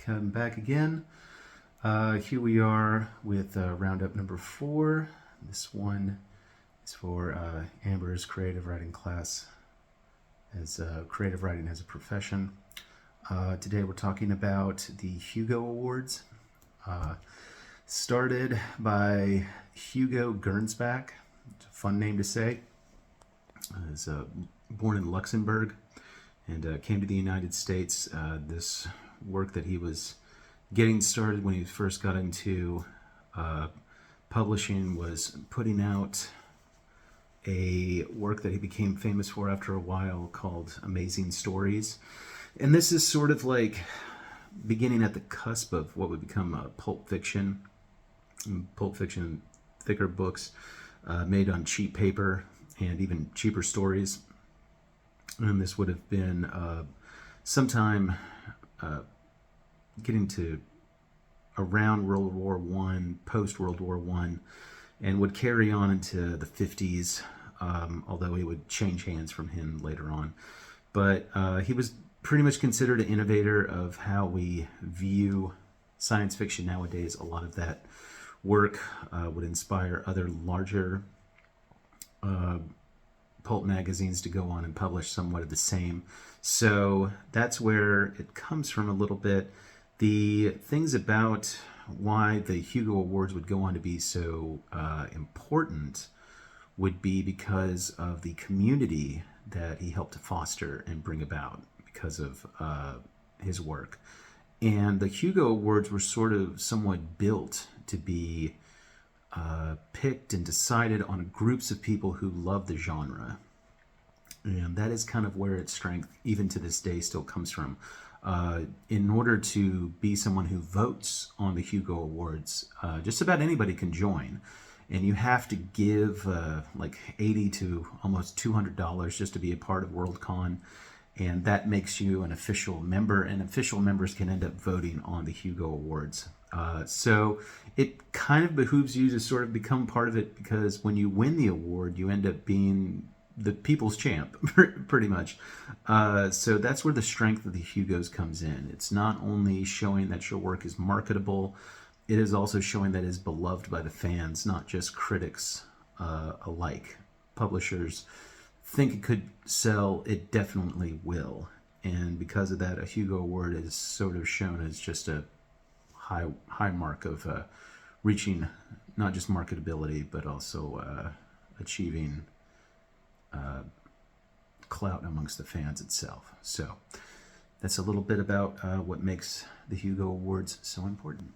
come back again. Here we are with roundup number 4. This one is for Amber's creative writing class, as creative writing as a profession. Today we're talking about the Hugo Awards, started by Hugo Gernsback. It's a fun name to say. He was born in Luxembourg and came to the United States. This work that he was getting started when he first got into publishing was putting out a work that he became famous for after a while called Amazing Stories. And this is sort of like beginning at the cusp of what would become pulp fiction. Pulp fiction, thicker books made on cheap paper and even cheaper stories. And this would have been sometime getting to around World War I, post World War I, and would carry on into the 50s, although it would change hands from him later on. But he was pretty much considered an innovator of how we view science fiction nowadays. A lot of that work would inspire other larger pulp magazines to go on and publish somewhat of the same. So that's where it comes from a little bit. The things about why the Hugo Awards would go on to be so important would be because of the community that he helped to foster and bring about because of his work. And the Hugo Awards were sort of somewhat built to be picked and decided on groups of people who love the genre. And that is kind of where its strength, even to this day, still comes from. In order to be someone who votes on the Hugo Awards, just about anybody can join. And you have to give like $80 to almost $200 just to be a part of Worldcon. And that makes you an official member, and official members can end up voting on the Hugo Awards. So it kind of behooves you to sort of become part of it, because when you win the award, you end up being the people's champ, pretty much. So that's where the strength of the Hugos comes in. It's not only showing that your work is marketable, it is also showing that it is beloved by the fans, not just critics alike. Publishers think it could sell, it definitely will. And because of that, a Hugo Award is sort of shown as just a high mark of reaching not just marketability, but also achieving clout amongst the fans itself. So that's a little bit about what makes the Hugo Awards so important.